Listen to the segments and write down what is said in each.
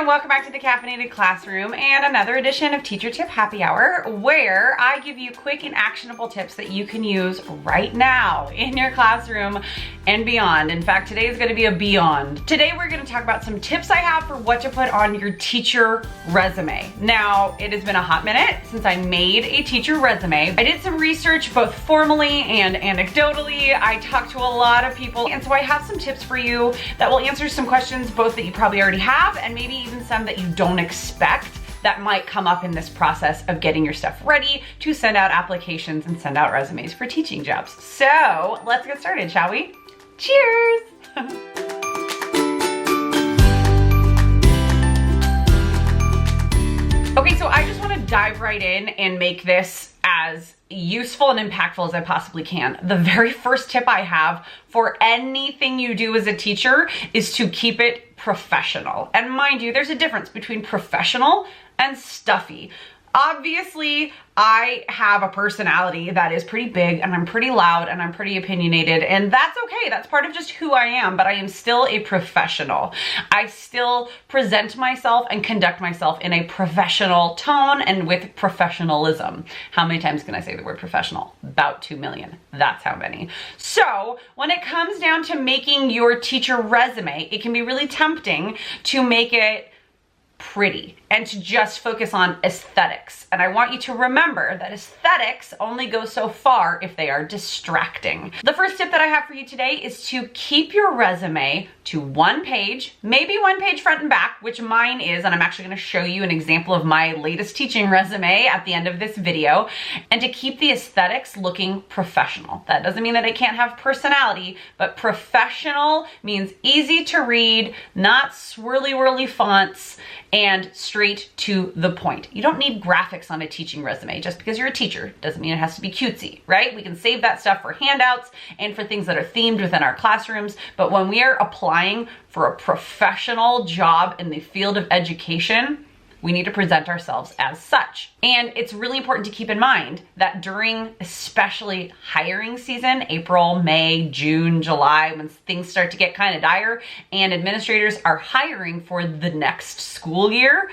and welcome back to the Caffeinated Classroom and another edition of Teacher Tip Happy Hour, where I give you quick and actionable tips that you can use right now in your classroom and beyond. In fact, today is going to be a beyond. Today we're going to talk about some tips I have for what to put on your teacher resume. Now, it has been a hot minute since I made a teacher resume. I did some research both formally and anecdotally. I talked to a lot of people, and so I have some tips for you that will answer some questions both that you probably already have and maybe even some that you don't expect that might come up in this process of getting your stuff ready to send out applications and send out resumes for teaching jobs. So let's get started, shall we? Cheers! Okay, so I just want to dive right in and make this as useful and impactful as I possibly can. The very first tip I have for anything you do as a teacher is to keep it professional. And mind you, there's a difference between professional and stuffy. Obviously, I have a personality that is pretty big and I'm pretty loud and I'm pretty opinionated, and that's okay. That's part of just who I am, but I am still a professional. I still present myself and conduct myself in a professional tone and with professionalism. How many times can I say the word professional? About 2 million. That's how many. So when it comes down to making your teacher resume, it can be really tempting to make it pretty and to just focus on aesthetics. And I want you to remember that aesthetics only go so far if they are distracting. The first tip that I have for you today is to keep your resume to one page, maybe one page front and back, which mine is, and I'm actually going to show you an example of my latest teaching resume at the end of this video, and to keep the aesthetics looking professional. That doesn't mean that it can't have personality, but professional means easy to read, not swirly-whirly fonts, and straight to the point. You don't need graphics on a teaching resume. Just because you're a teacher doesn't mean it has to be cutesy, right? We can save that stuff for handouts and for things that are themed within our classrooms. But when we are applying for a professional job in the field of education, we need to present ourselves as such. And it's really important to keep in mind that during especially hiring season, April, May, June, July, when things start to get kind of dire and administrators are hiring for the next school year,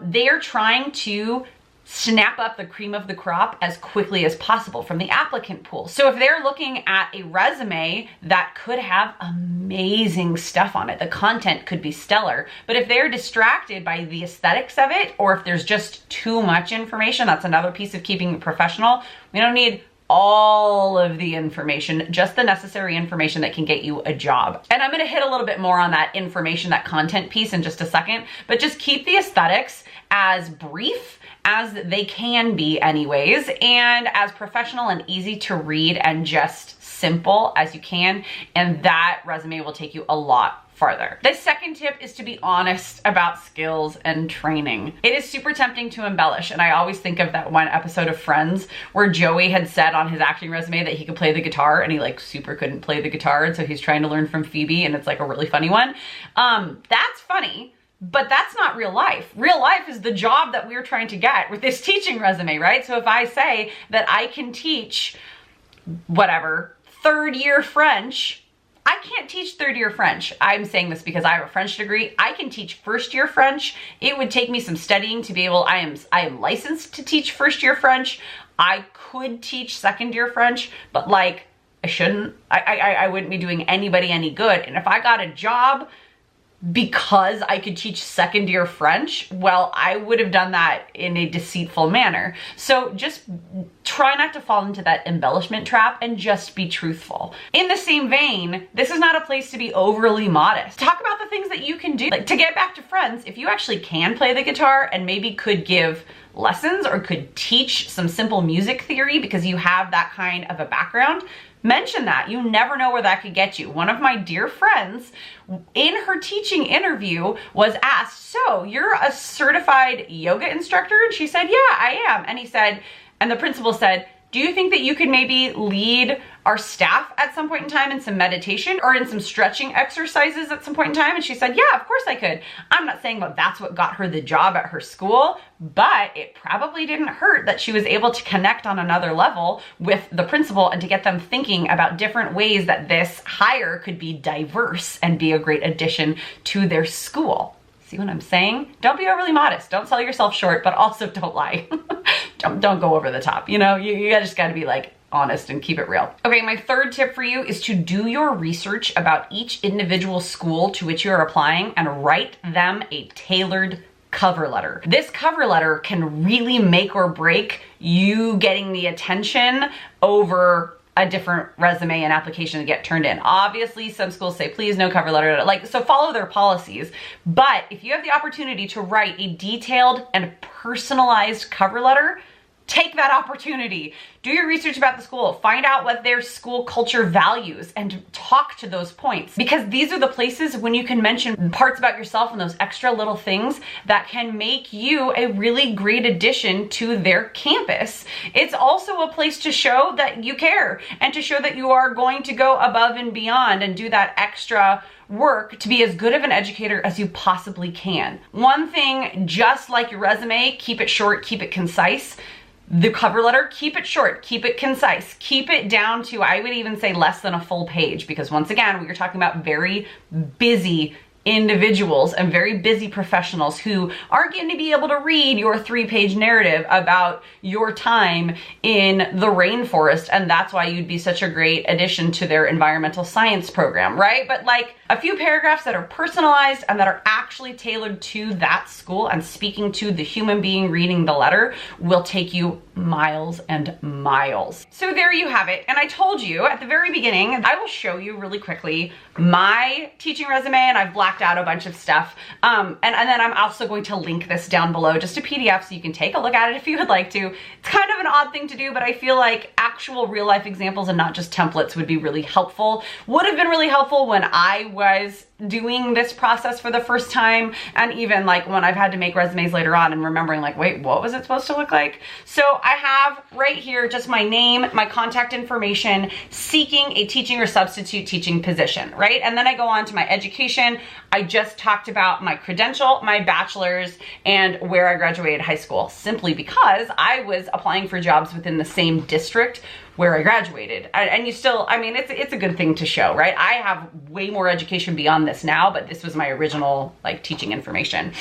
they are trying to snap up the cream of the crop as quickly as possible from the applicant pool. So if they're looking at a resume that could have amazing stuff on it, the content could be stellar, but if they're distracted by the aesthetics of it, or if there's just too much information, that's another piece of keeping it professional. We don't need all of the information, just the necessary information that can get you a job. And I'm gonna hit a little bit more on that information, that content piece in just a second, but just keep the aesthetics as brief as they can be anyways, and as professional and easy to read and just simple as you can, and that resume will take you a lot farther. The second tip is to be honest about skills and training. It is super tempting to embellish, and I always think of that one episode of Friends where Joey had said on his acting resume that he could play the guitar, and he like super couldn't play the guitar, and so he's trying to learn from Phoebe, and it's like a really funny one. That's funny, but that's not real life. Real life is the job that we're trying to get with this teaching resume, right? So if I say that I can teach whatever, third year French, I can't teach third year French. I'm saying this because I have a French degree. I can teach first year French. It would take me some studying to be able, I am licensed to teach first year French. I could teach second year French, but like I shouldn't. I wouldn't be doing anybody any good. And if I got a job because I could teach second year French, well, I would have done that in a deceitful manner. So just try not to fall into that embellishment trap and just be truthful. In the same vein, this is not a place to be overly modest. Talk about the things that you can do. Like, to get back to Friends, if you actually can play the guitar and maybe could give lessons or could teach some simple music theory because you have that kind of a background, mention that. You never know where that could get you. One of my dear friends in her teaching interview was asked, so you're a certified yoga instructor? And she said, yeah, I am. And he said, and the principal said, do you think that you could maybe lead our staff at some point in time in some meditation or in some stretching exercises at some point in time? And she said, yeah, of course I could. I'm not saying that that's what got her the job at her school, but it probably didn't hurt that she was able to connect on another level with the principal and to get them thinking about different ways that this hire could be diverse and be a great addition to their school. See what I'm saying? Don't be overly modest. Don't sell yourself short, but also don't lie. don't go over the top. You know, you just gotta be like honest and keep it real. Okay, my third tip for you is to do your research about each individual school to which you are applying and write them a tailored cover letter. This cover letter can really make or break you getting the attention over a different resume and application to get turned in. Obviously, some schools say, please no cover letter, so follow their policies. But if you have the opportunity to write a detailed and personalized cover letter, take that opportunity. Do your research about the school. Find out what their school culture values and talk to those points. Because these are the places when you can mention parts about yourself and those extra little things that can make you a really great addition to their campus. It's also a place to show that you care and to show that you are going to go above and beyond and do that extra work to be as good of an educator as you possibly can. One thing, just like your resume, keep it short, keep it concise. The cover letter, keep it short, keep it concise, keep it down to, I would even say, less than a full page, because once again, we are talking about very busy individuals and very busy professionals who aren't going to be able to read your 3-page narrative about your time in the rainforest, and that's why you'd be such a great addition to their environmental science program, right? But like a few paragraphs that are personalized and that are actually tailored to that school and speaking to the human being reading the letter will take you miles and miles. So there you have it. And I told you at the very beginning, I will show you really quickly my teaching resume, and I've blacked out a bunch of stuff. And then I'm also going to link this down below, just a PDF, so you can take a look at it if you would like to. It's kind of an odd thing to do, but I feel like actual real life examples and not just templates would be really helpful. Would have been really helpful when I was doing this process for the first time, and even like when I've had to make resumes later on and remembering like, wait, what was it supposed to look like? So I have right here just my name, my contact information, seeking a teaching or substitute teaching position, right? And then I go on to my education. I just talked about my credential, my bachelor's, and where I graduated high school, simply because I was applying for jobs within the same district where I graduated. And you still, I mean, it's a good thing to show, right? I have way more education beyond this now, but this was my original like teaching information.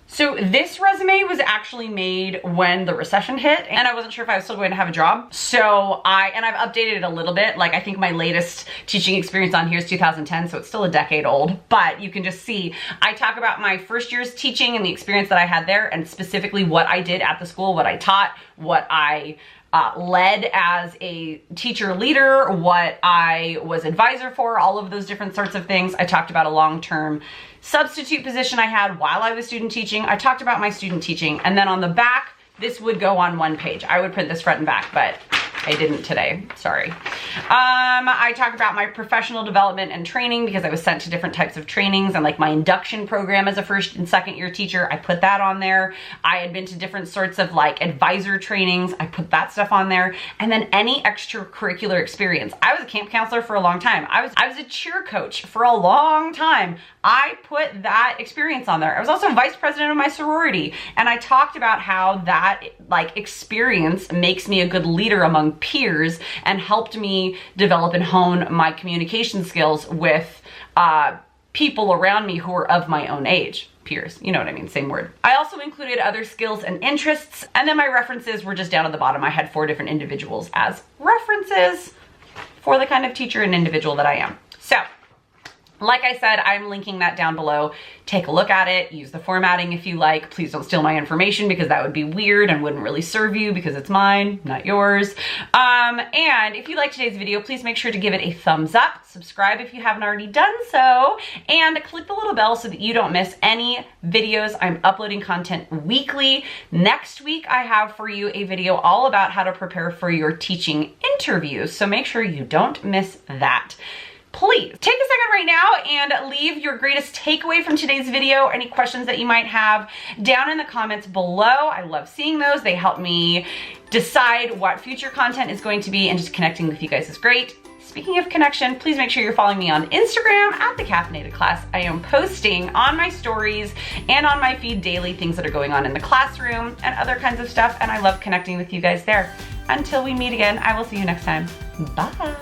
So this resume was actually made when the recession hit, and I wasn't sure if I was still going to have a job. So I've updated it a little bit. Like, I think my latest teaching experience on here is 2010, so it's still a decade old, but you can just see, I talk about my first year's teaching and the experience that I had there, and specifically what I did at the school, what I taught, what I led as a teacher leader, what I was advisor for, all of those different sorts of things. I talked about a long-term substitute position I had while I was student teaching. I talked about my student teaching, and then on the back, this would go on one page. I would print this front and back, but I didn't today, sorry. I talked about my professional development and training because I was sent to different types of trainings, and like my induction program as a first and second year teacher, I put that on there. I had been to different sorts of like advisor trainings, I put that stuff on there. And then any extracurricular experience. I was a camp counselor for a long time. I was a cheer coach for a long time. I put that experience on there. I was also vice president of my sorority, and I talked about how that like experience makes me a good leader among peers and helped me develop and hone my communication skills with people around me who are of my own age. Peers, you know what I mean, same word. I also included other skills and interests, and then my references were just down at the bottom. I had 4 different individuals as references for the kind of teacher and individual that I am. So, like I said, I'm linking that down below. Take a look at it, use the formatting if you like. Please don't steal my information because that would be weird and wouldn't really serve you because it's mine, not yours. And if you like today's video, please make sure to give it a thumbs up, subscribe if you haven't already done so, and click the little bell so that you don't miss any videos. I'm uploading content weekly. Next week, I have for you a video all about how to prepare for your teaching interviews, so make sure you don't miss that. Please take a second right now and leave your greatest takeaway from today's video, any questions that you might have down in the comments below. I love seeing those. They help me decide what future content is going to be, and just connecting with you guys is great. Speaking of connection, please make sure you're following me on Instagram at The Caffeinated Class. I am posting on my stories and on my feed daily things that are going on in the classroom and other kinds of stuff, and I love connecting with you guys there. Until we meet again, I will see you next time. Bye.